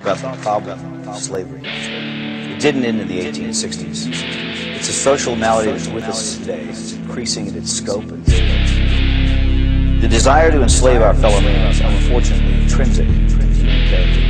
about the problem of slavery. It didn't end in the 1860s. It's a social malady that's with us today. It's increasing in its scope and scale. The desire to enslave our fellow man is unfortunately intrinsic to human character.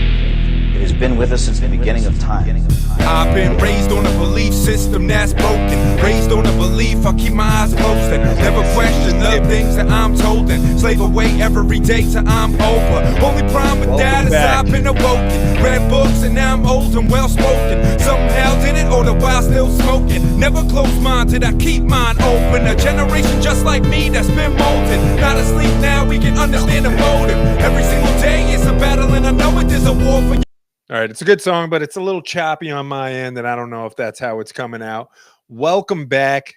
It has been with us since the beginning of time. I've been raised on a belief system that's broken. Raised on a belief, I keep my eyes closed and never question the things that I'm told and slave away every day till I'm over. Only problem with that is I've been awoken. Read books and now I'm old and well spoken. Somehow did it all the while still smoking. Never close-minded, I keep mine open. A generation just like me that's been molded. Not asleep now, we can understand the motive. Every single day is a battle and I know it is a war for you. All right, it's a good song, but it's a little choppy on my end, and I don't know if that's how it's coming out. Welcome back.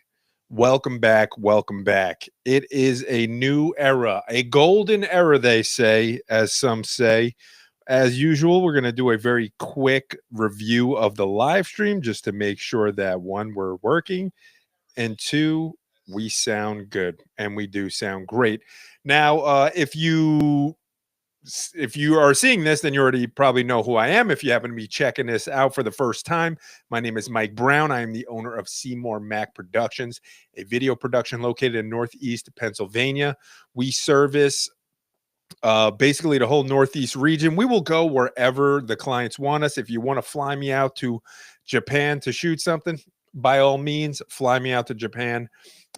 Welcome back. Welcome back. It is a new era, a golden era, they say, as some say. As usual, we're going to do a very quick review of the live stream just to make sure that one, we're working, and two, we sound good, and we do sound great. Now, if you are seeing this, then you already probably know who I am. If you happen to be checking this out for the first time, my name is Mike Brown. I am the owner of Seymour Mac Productions, a video production located in Northeast Pennsylvania. We service basically the whole Northeast region. We will go wherever the clients want us. If you want to fly me out to Japan to shoot something, by all means, fly me out to Japan.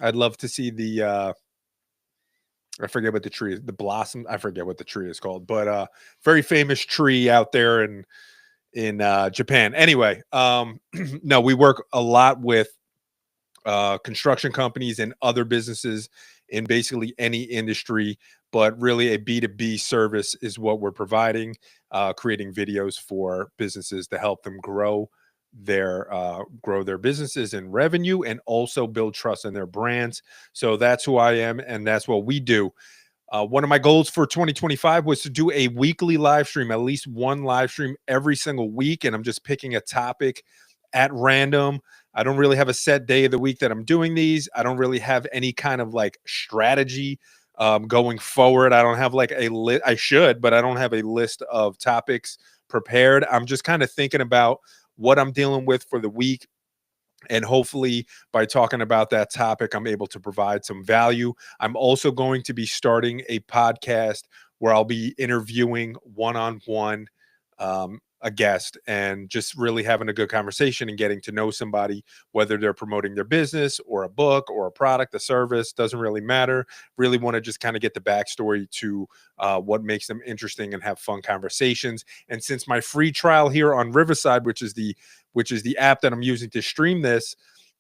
I'd love to see the I forget what the tree is, the blossom. I forget what the tree is called, but very famous tree out there in Japan. Anyway, no, we work a lot with construction companies and other businesses in basically any industry, but really a B2B service is what we're providing, creating videos for businesses to help them grow their businesses and revenue and also build trust in their brands. So that's who I am, and that's what we do. One of my goals for 2025 was to do a weekly live stream, at least one live stream every single week, and I'm just picking a topic at random. I don't really have a set day of the week that I'm doing these. I don't really have any kind of like strategy going forward. I don't have like a list. I should, but I don't have a list of topics prepared. I'm just kind of thinking about what I'm dealing with for the week. And hopefully by talking about that topic, I'm able to provide some value. I'm also going to be starting a podcast where I'll be interviewing one-on-one a guest and just really having a good conversation and getting to know somebody, whether they're promoting their business or a book or a product, a service, doesn't really matter. Really want to just kind of get the backstory to what makes them interesting and have fun conversations. And since my free trial here on Riverside, which is the app that I'm using to stream this,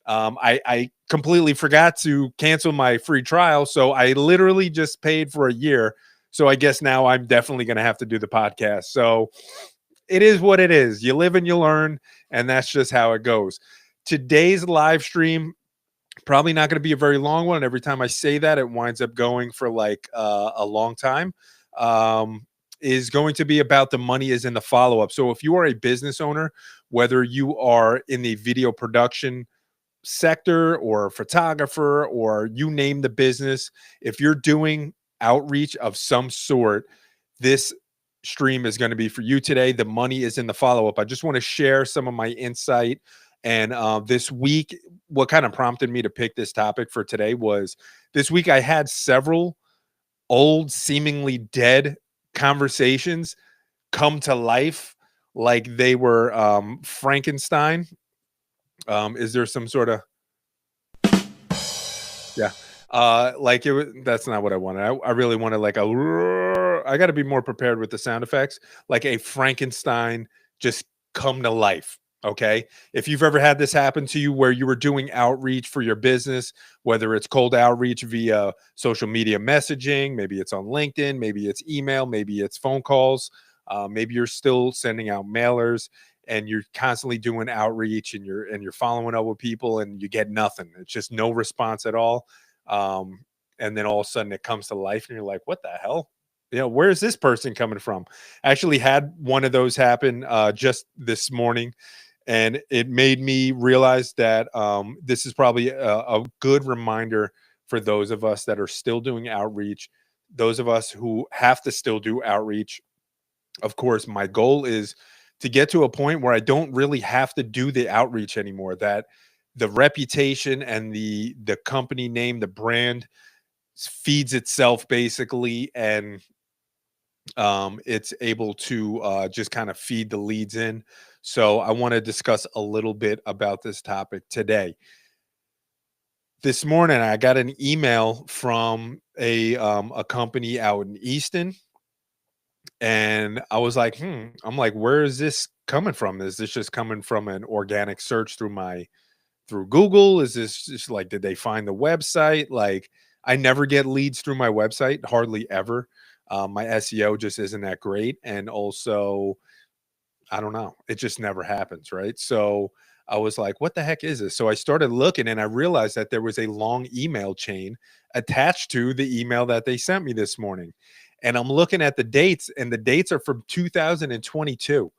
I completely forgot to cancel my free trial. So I literally just paid for a year. So I guess now I'm definitely going to have to do the podcast. So it is what it is. You live and you learn, and that's just how it goes. Today's live stream, probably not going to be a very long one. Every time I say that, it winds up going for like a long time. Is going to be about the money is in the follow-up. So if you are a business owner, whether you are in the video production sector or a photographer or you name the business, if you're doing outreach of some sort, this stream is going to be for you today. The money is in the follow-up. I just want to share some of my insight. And this week, what kind of prompted me to pick this topic for today was this week I had several old, seemingly dead conversations come to life like they were Frankenstein. Is there some sort of like it was, that's not what I wanted. I really wanted like I got to be more prepared with the sound effects, like a Frankenstein just come to life. Okay. If you've ever had this happen to you where you were doing outreach for your business, whether it's cold outreach via social media messaging, maybe it's on LinkedIn, maybe it's email, maybe it's phone calls, maybe you're still sending out mailers and you're constantly doing outreach and you're following up with people and you get nothing. It's just no response at all. And then all of a sudden it comes to life and you're like, what the hell? Where is this person coming from? I actually had one of those happen just this morning, and it made me realize that this is probably a good reminder for those of us that are still doing outreach, those of us who have to still do outreach. Of course, my goal is to get to a point where I don't really have to do the outreach anymore, that the reputation and the company name, the brand feeds itself basically, and it's able to just kind of feed the leads in. So I want to discuss a little bit about this topic today. This morning, I got an email from a company out in Easton, and I was like, I'm like, where is this coming from? Is this just coming from an organic search through Google? Is this just like, did they find the website? Like, I never get leads through my website, hardly ever. My SEO just isn't that great. And also, I don't know, it just never happens. Right. So I was like, what the heck is this? So I started looking and I realized that there was a long email chain attached to the email that they sent me this morning. And I'm looking at the dates, and the dates are from 2022.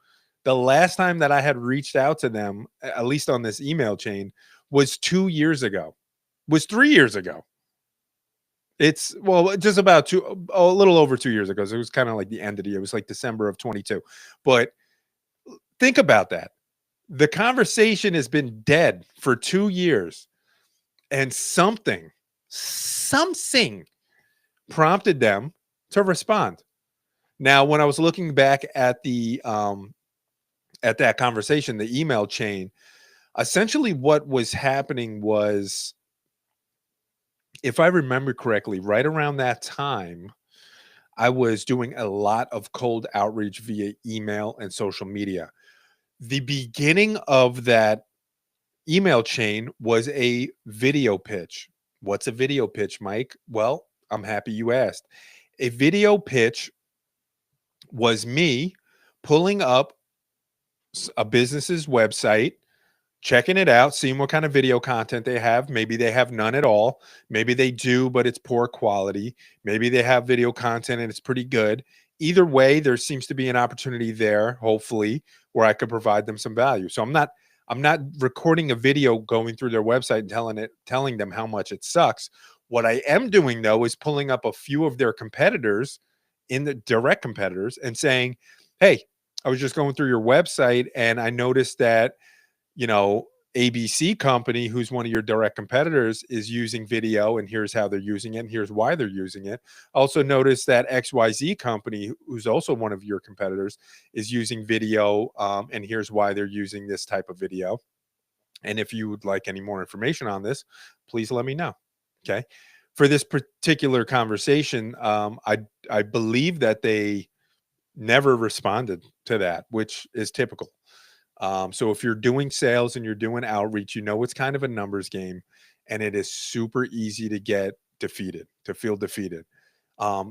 The last time that I had reached out to them, at least on this email chain, was 2 years ago, was 3 years ago. It's well, just about a little over 2 years ago. So it was kind of like the end of the year. It was like December of 22. But think about that. The conversation has been dead for 2 years, and something prompted them to respond. Now, when I was looking back at that conversation, the email chain, essentially what was happening was, if I remember correctly, right around that time, I was doing a lot of cold outreach via email and social media. The beginning of that email chain was a video pitch. What's a video pitch, Mike? Well, I'm happy you asked. A video pitch was me pulling up a business's website, checking it out, seeing what kind of video content they have. Maybe they have none at all. Maybe they do, but it's poor quality. Maybe they have video content and it's pretty good. Either way, there seems to be an opportunity there, hopefully, where I could provide them some value. So I'm not recording a video going through their website and telling them how much it sucks. What I am doing though is pulling up a few of their competitors, in the direct competitors, and saying, "Hey, I was just going through your website and I noticed that, you know, ABC company, who's one of your direct competitors, is using video, and here's how they're using it, and here's why they're using it. Also notice that XYZ company, who's also one of your competitors, is using video, and here's why they're using this type of video. And if you would like any more information on this, please let me know." Okay. For this particular conversation, I believe that they never responded to that, which is typical. So if you're doing sales and you're doing outreach, you know it's kind of a numbers game, and it is super easy to get defeated, to feel defeated.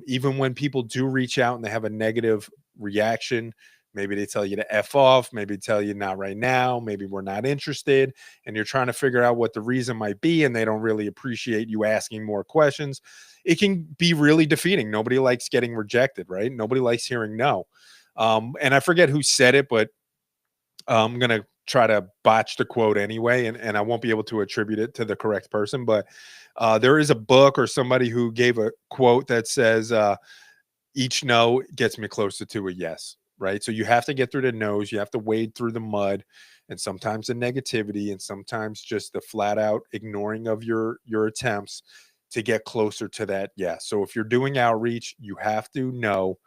Even when people do reach out and they have a negative reaction, maybe they tell you to F off, maybe tell you not right now, maybe we're not interested, and you're trying to figure out what the reason might be, and they don't really appreciate you asking more questions. It can be really defeating. Nobody likes getting rejected, right? Nobody likes hearing no. And I forget who said it, but I'm going to try to botch the quote anyway, and I won't be able to attribute it to the correct person. But there is a book or somebody who gave a quote that says, each no gets me closer to a yes, right? So you have to get through the no's, you have to wade through the mud, and sometimes the negativity, and sometimes just the flat out ignoring of your attempts to get closer to that yes. So if you're doing outreach, you have to know,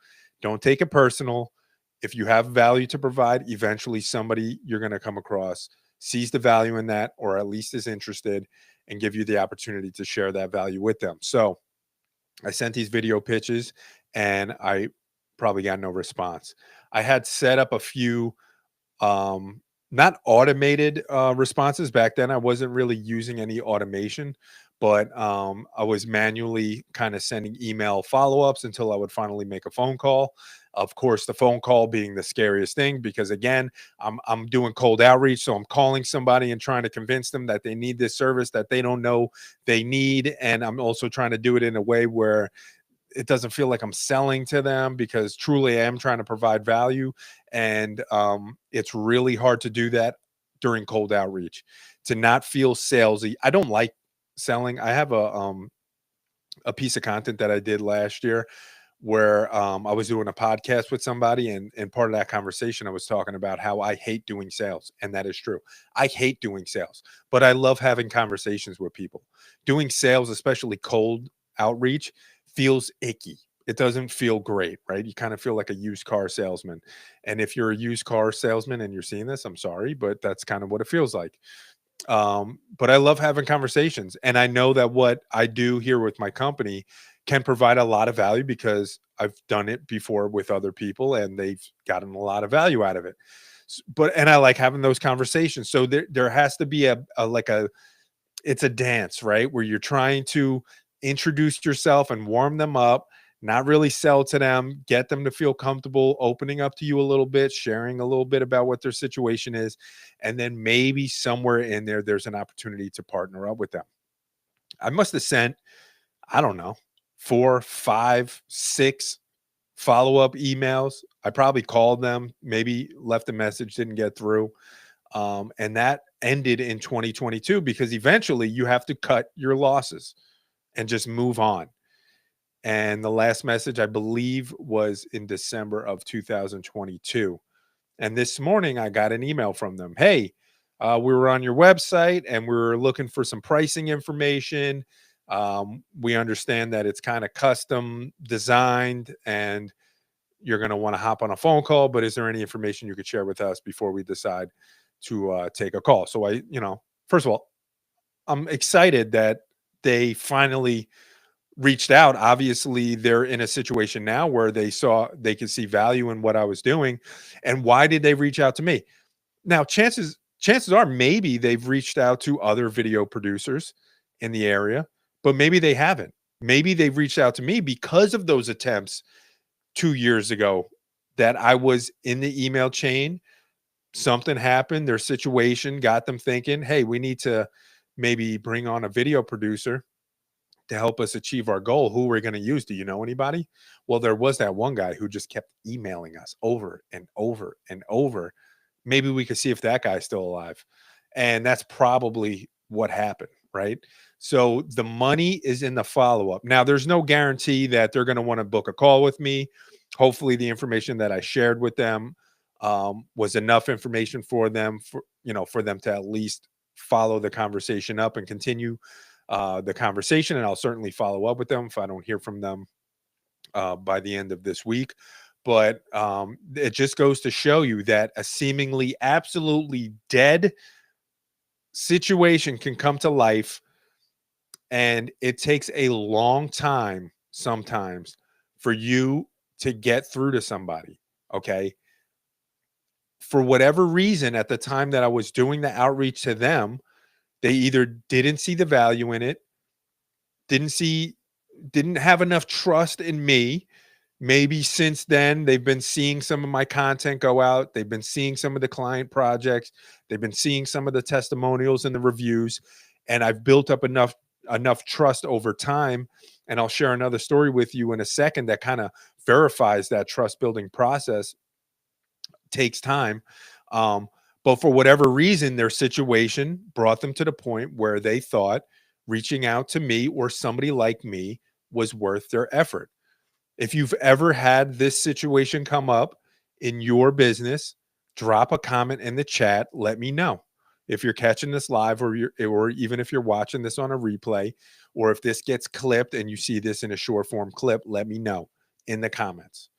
don't take it personal. If you have value to provide, eventually somebody you're going to come across sees the value in that, or at least is interested, and give you the opportunity to share that value with them. So I sent these video pitches and I probably got no response. I had set up a few not automated responses back then. I wasn't really using any automation, but I was manually kind of sending email follow-ups until I would finally make a phone call. Of course, the phone call being the scariest thing, because again, I'm doing cold outreach, so I'm calling somebody and trying to convince them that they need this service that they don't know they need, and I'm also trying to do it in a way where it doesn't feel like I'm selling to them, because truly I am trying to provide value. And it's really hard to do that during cold outreach, to not feel salesy. I don't like selling. I have a piece of content that I did last year where I was doing a podcast with somebody, and part of that conversation, I was talking about how I hate doing sales, and that is true. I hate doing sales, but I love having conversations with people. Doing sales, especially cold outreach, feels icky. It doesn't feel great, right? You kind of feel like a used car salesman. And if you're a used car salesman and you're seeing this, I'm sorry, but that's kind of what it feels like. But I love having conversations, and I know that what I do here with my company can provide a lot of value because I've done it before with other people and they've gotten a lot of value out of it. But and I like having those conversations. So there has to be a like a it's a dance, right? Where you're trying to introduce yourself and warm them up, not really sell to them, get them to feel comfortable opening up to you a little bit, sharing a little bit about what their situation is. And then maybe somewhere in there, there's an opportunity to partner up with them. I must have sent, I don't know, 4, 5, 6 follow-up emails. I probably called them, maybe left a message, didn't get through. And that ended in 2022 because eventually you have to cut your losses and just move on. And the last message, I believe, was in December of 2022. And this morning I got an email from them. Hey, we were on your website and we were looking for some pricing information. We understand that it's kind of custom designed and you're going to want to hop on a phone call, but is there any information you could share with us before we decide to take a call? So first of all, I'm excited that they finally reached out. Obviously, they're in a situation now where they could see value in what I was doing. And why did they reach out to me? Now, chances are maybe they've reached out to other video producers in the area, but maybe they haven't. Maybe they've reached out to me because of those attempts 2 years ago that I was in the email chain. Something happened, their situation got them thinking, hey, we need to maybe bring on a video producer to help us achieve our goal. Who we're going to use? Do you know anybody? Well, there was that one guy who just kept emailing us over and over and over. Maybe we could see if that guy's still alive. And that's probably what happened, right? So the money is in the follow up. Now, there's no guarantee that they're going to want to book a call with me. Hopefully, the information that I shared with them was enough information for them, for them to at least follow the conversation up and continue the conversation. And I'll certainly follow up with them if I don't hear from them by the end of this week. But it just goes to show you that a seemingly absolutely dead situation can come to life. And it takes a long time sometimes for you to get through to somebody. Okay. For whatever reason, at the time that I was doing the outreach to them, they either didn't see the value in it, didn't have enough trust in me. Maybe since then they've been seeing some of my content go out. They've been seeing some of the client projects. They've been seeing some of the testimonials and the reviews. And I've built up enough trust over time. And I'll share another story with you in a second that kind of verifies that trust building process takes time. But for whatever reason, their situation brought them to the point where they thought reaching out to me or somebody like me was worth their effort. If you've ever had this situation come up in your business, drop a comment in the chat. Let me know. If you're catching this live or even if you're watching this on a replay, or if this gets clipped and you see this in a short form clip, let me know in the comments.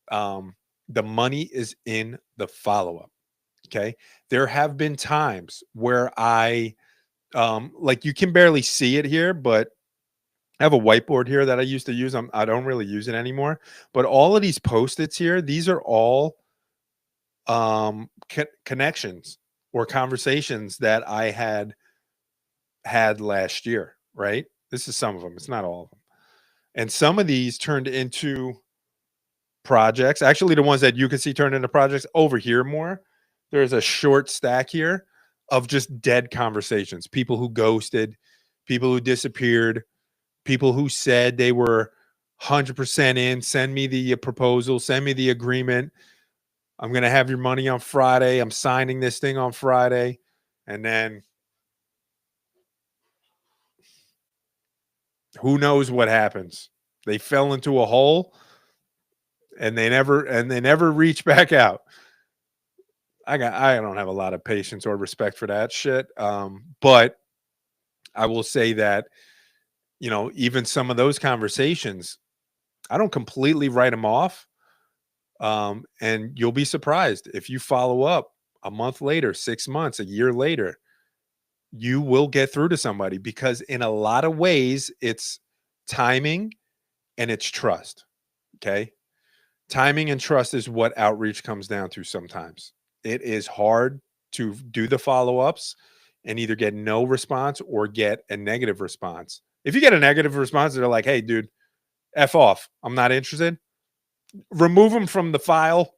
The money is in the follow-up. Okay. There have been times where I, like you can barely see it here, but I have a whiteboard here that I used to use. I don't really use it anymore, but all of these Post-its here, these are all connections or conversations that I had last year, right? This is some of them. It's not all of them. And some of these turned into projects. Actually, the ones that you can see turned into projects over here more. There's a short stack here of just dead conversations. People who ghosted, people who disappeared, people who said they were 100% in, send me the proposal, send me the agreement. I'm going to have your money on Friday. I'm signing this thing on Friday. And then who knows what happens? They fell into a hole and they never reach back out. I don't have a lot of patience or respect for that shit. But I will say that, even some of those conversations, I don't completely write them off. And you'll be surprised if you follow up a month later, 6 months, a year later, you will get through to somebody, because in a lot of ways it's timing and it's trust. Okay. Timing and trust is what outreach comes down to sometimes. It is hard to do the follow ups and either get no response or get a negative response. If you get a negative response, they're like, hey, dude, F off. I'm not interested. Remove them from the file,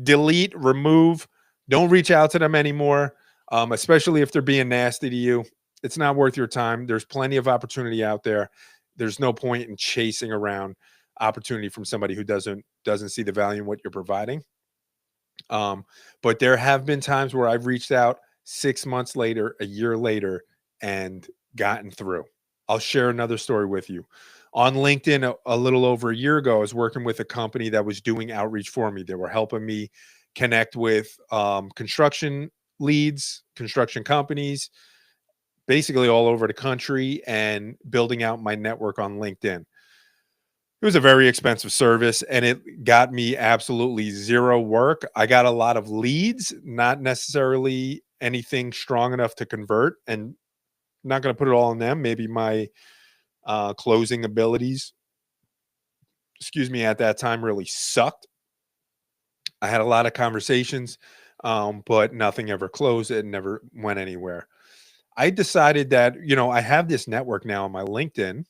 delete, remove. Don't reach out to them anymore, especially if they're being nasty to you. It's not worth your time. There's plenty of opportunity out there. There's no point in chasing around opportunity from somebody who doesn't see the value in what you're providing. But there have been times where I've reached out 6 months later, a year later, and gotten through. I'll share another story with you. On LinkedIn, a little over a year ago, I was working with a company that was doing outreach for me. They were helping me connect with construction leads, construction companies, basically all over the country, and building out my network on LinkedIn. It was a very expensive service, and it got me absolutely zero work. I got a lot of leads, not necessarily anything strong enough to convert, and not going to put it all on them. Maybe my closing abilities, at that time really sucked. I had a lot of conversations, but nothing ever closed. It never went anywhere. I decided that, I have this network now on my LinkedIn.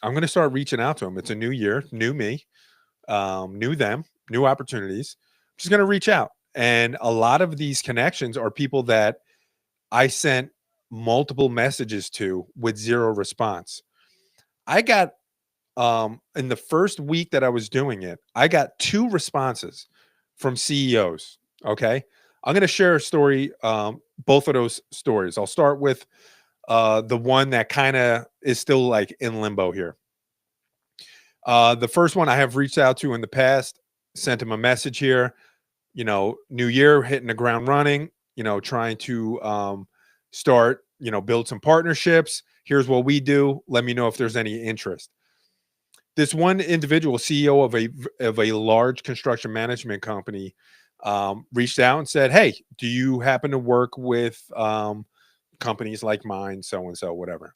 I'm going to start reaching out to them. It's a new year, new me, new them, new opportunities. I'm just going to reach out. And a lot of these connections are people that I sent multiple messages to with zero response. I got, in the first week that I was doing it, I got 2 responses from CEOs. Okay. I'm going to share a story, both of those stories. I'll start with the one that kind of is still like in limbo here. The first one I have reached out to in the past, sent him a message here, new year, hitting the ground running, trying to start, build some partnerships. Here's what we do. Let me know if there's any interest. This one individual, CEO of a large construction management company, reached out and said, hey, do you happen to work with companies like mine, so and so, whatever?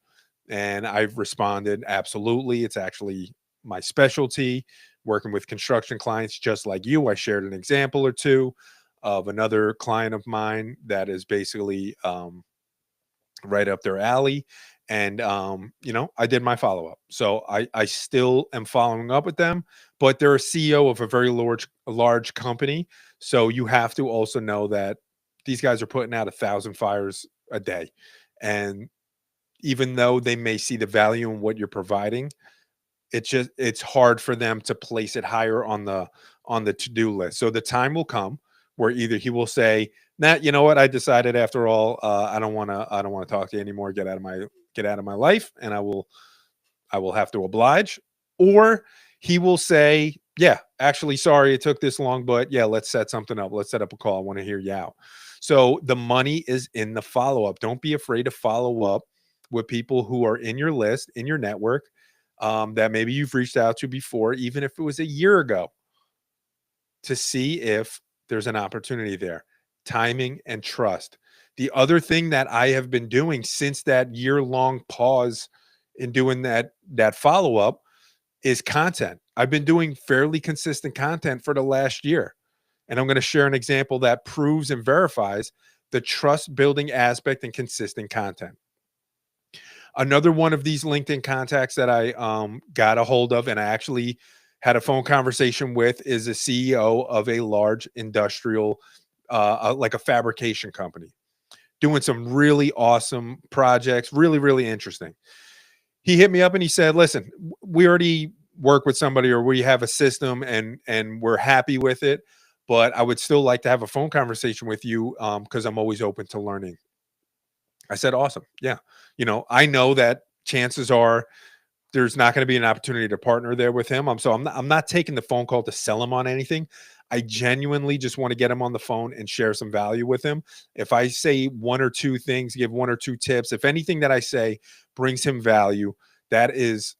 And I've responded, absolutely. It's actually my specialty, working with construction clients just like you. I shared an example or two of another client of mine that is basically right up their alley. And I did my follow-up. So I still am following up with them, but they're a CEO of a very large company. So you have to also know that these guys are putting out 1,000 fires a day. And even though they may see the value in what you're providing, it's hard for them to place it higher on the to-do list. So the time will come where either he will say, nah, you know what, I decided after all, I don't want to talk to you anymore. Get out of my life, and I will have to oblige. Or he will say, yeah, actually, sorry it took this long, but yeah, let's set something up. Let's set up a call. I want to hear you out. So the money is in the follow-up. Don't be afraid to follow up with people who are in your list, in your network, that maybe you've reached out to before, even if it was a year ago, to see if there's an opportunity there. Timing and trust. The other thing that I have been doing since that year-long pause in doing that follow-up is content. I've been doing fairly consistent content for the last year. And I'm going to share an example that proves and verifies the trust-building aspect and consistent content. Another one of these LinkedIn contacts that I got a hold of and I actually had a phone conversation with is a CEO of a large industrial, like a fabrication company, doing some really awesome projects, really, really interesting. He hit me up and he said, listen, we already work with somebody, or we have a system and we're happy with it, but I would still like to have a phone conversation with you because I'm always open to learning. I said, awesome. Yeah. I know that chances are there's not going to be an opportunity to partner there with him. I'm not taking the phone call to sell him on anything. I genuinely just want to get him on the phone and share some value with him. If I say one or two things, give one or two tips, if anything that I say brings him value, that is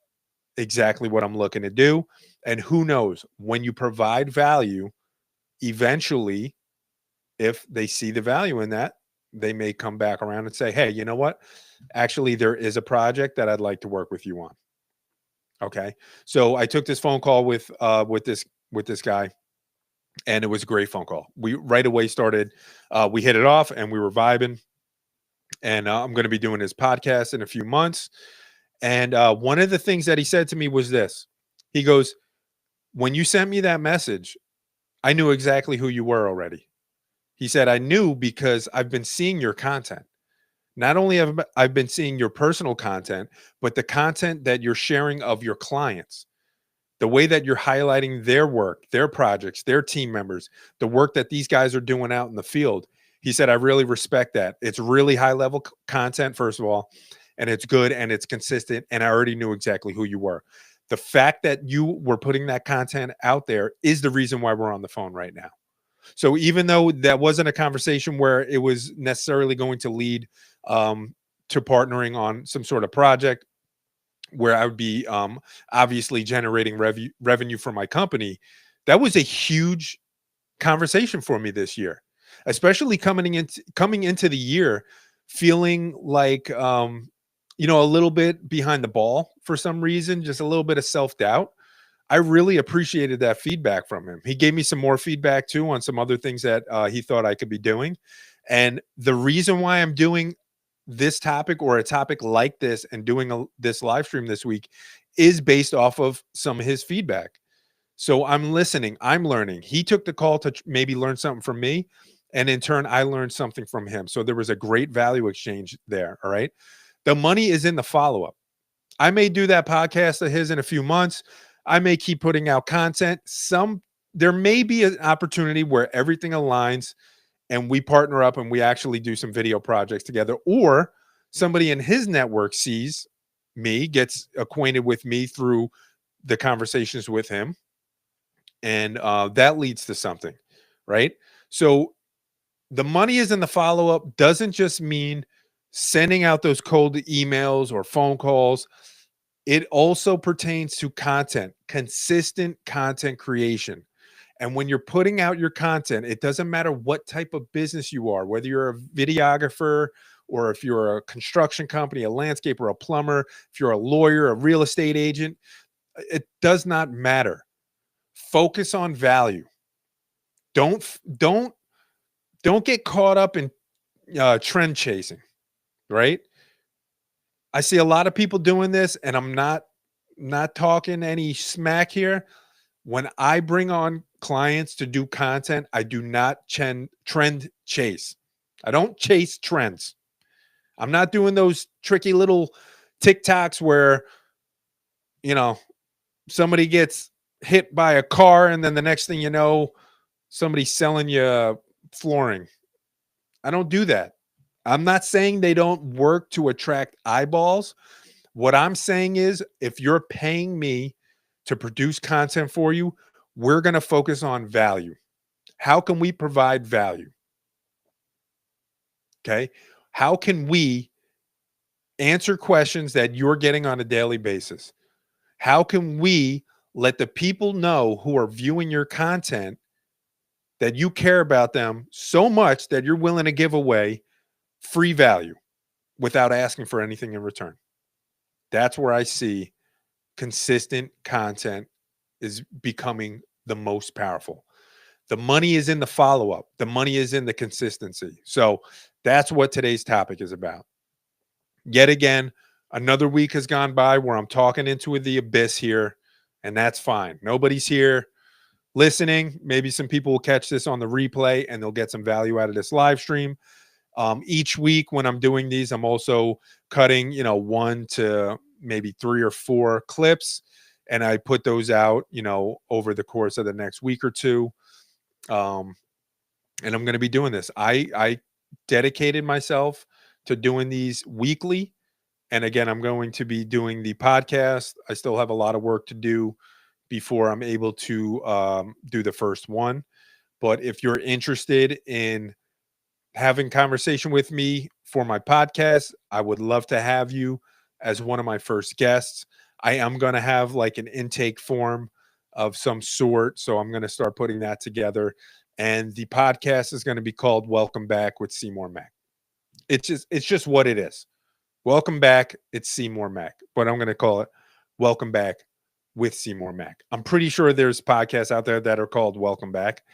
exactly what I'm looking to do. And who knows, when you provide value, eventually, if they see the value in that, they may come back around and say, hey, you know what? Actually, there is a project that I'd like to work with you on. Okay. So I took this phone call with this guy, and it was a great phone call. We right away started, we hit it off and we were vibing. And I'm going to be doing his podcast in a few months. And one of the things that he said to me was this. He goes, when you sent me that message, I knew exactly who you were already. He said, I knew because I've been seeing your content. Not only have I been seeing your personal content, but the content that you're sharing of your clients, the way that you're highlighting their work, their projects, their team members, the work that these guys are doing out in the field. He said, I really respect that. It's really high level content, first of all, and it's good and it's consistent. And I already knew exactly who you were. The fact that you were putting that content out there is the reason why we're on the phone right now. So even though that wasn't a conversation where it was necessarily going to lead to partnering on some sort of project where I would be obviously generating revenue for my company, that was a huge conversation for me this year, especially coming into the year feeling like a little bit behind the ball for some reason, just a little bit of self-doubt. I really appreciated that feedback from him. He gave me some more feedback too on some other things that he thought I could be doing. And the reason why I'm doing this topic or a topic like this and doing this live stream this week is based off of some of his feedback. So I'm listening, I'm learning. He took the call to maybe learn something from me. And in turn, I learned something from him. So there was a great value exchange there. All right. The money is in the follow-up. I may do that podcast of his in a few months. I may keep putting out content. There may be an opportunity where everything aligns and we partner up and we actually do some video projects together, or somebody in his network sees me, gets acquainted with me through the conversations with him. And that leads to something, right? So the money is in the follow-up doesn't just mean sending out those cold emails or phone calls. It also pertains to content, consistent content creation. And when you're putting out your content, it doesn't matter what type of business you are, whether you're a videographer or if you're a construction company, a landscaper, a plumber, if you're a lawyer, a real estate agent, it does not matter. Focus on value. Don't get caught up in trend chasing, right? I see a lot of people doing this, and I'm not talking any smack here. When I bring on clients to do content, I do not trend chase. I don't chase trends. I'm not doing those tricky little TikToks where, somebody gets hit by a car and then the next thing you know, somebody's selling you flooring. I don't do that. I'm not saying they don't work to attract eyeballs. What I'm saying is if you're paying me to produce content for you, we're going to focus on value. How can we provide value? Okay. How can we answer questions that you're getting on a daily basis? How can we let the people know who are viewing your content that you care about them so much that you're willing to give away free value without asking for anything in return? That's where I see consistent content is becoming the most powerful. The money is in the follow-up. The money is in the consistency. So that's what today's topic is about. Yet again, another week has gone by where I'm talking into the abyss here, and that's fine. Nobody's here listening. Maybe some people will catch this on the replay and they'll get some value out of this live stream. Each week when I'm doing these, I'm also cutting, 1 to maybe 3 or 4 clips, and I put those out, over the course of the next week or two. And I'm going to be doing this. I dedicated myself to doing these weekly, And again, I'm going to be doing the podcast. I still have a lot of work to do before I'm able to do the first one. But if you're interested in having conversation with me for my podcast, I would love to have you as one of my first guests. I am going to have like an intake form of some sort. So I'm going to start putting that together. And the podcast is going to be called Welcome Back with Seymour Mack. It's just what it is. Welcome back. It's Seymour Mack, but I'm going to call it Welcome Back with Seymour Mack. I'm pretty sure there's podcasts out there that are called Welcome Back,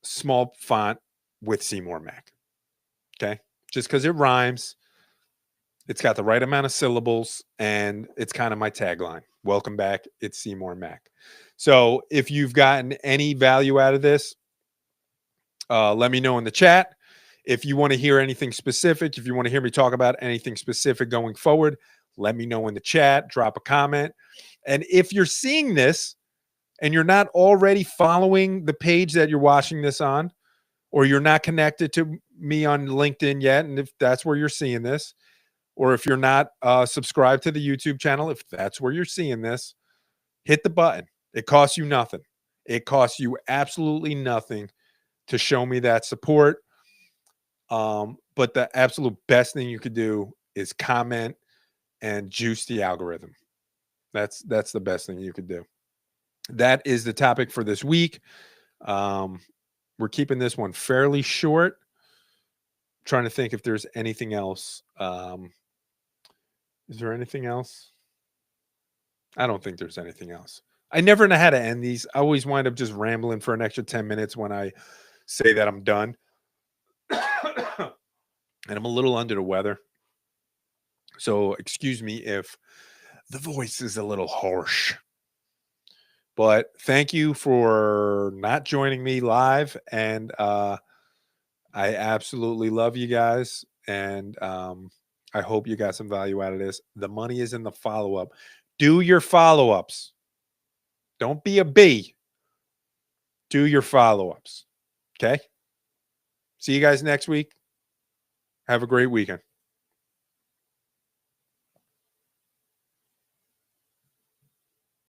small font with Seymour Mack. Okay. Just because it rhymes, it's got the right amount of syllables, and it's kind of my tagline. Welcome back. It's Seymour Mack. So if you've gotten any value out of this, let me know in the chat. If you want to hear anything specific, if you want to hear me talk about anything specific going forward, let me know in the chat, drop a comment. And if you're seeing this and you're not already following the page that you're watching this on, or you're not connected to me on LinkedIn yet, and if that's where you're seeing this, or if you're not subscribed to the YouTube channel, if that's where you're seeing this, hit the button. It costs you nothing. It costs you absolutely nothing to show me that support. But the absolute best thing you could do is comment and juice the algorithm. That's the best thing you could do. That is the topic for this week. We're keeping this one fairly short. Trying to think if there's anything else. Is there anything else? I don't think there's anything else. I never know how to end these. I always wind up just rambling for an extra 10 minutes when I say that I'm done. And I'm a little under the weather. So excuse me if the voice is a little harsh. But thank you for not joining me live. And I absolutely love you guys. And I hope you got some value out of this. The money is in the follow-up. Do your follow-ups. Don't be a bee. Do your follow-ups. Okay? See you guys next week. Have a great weekend.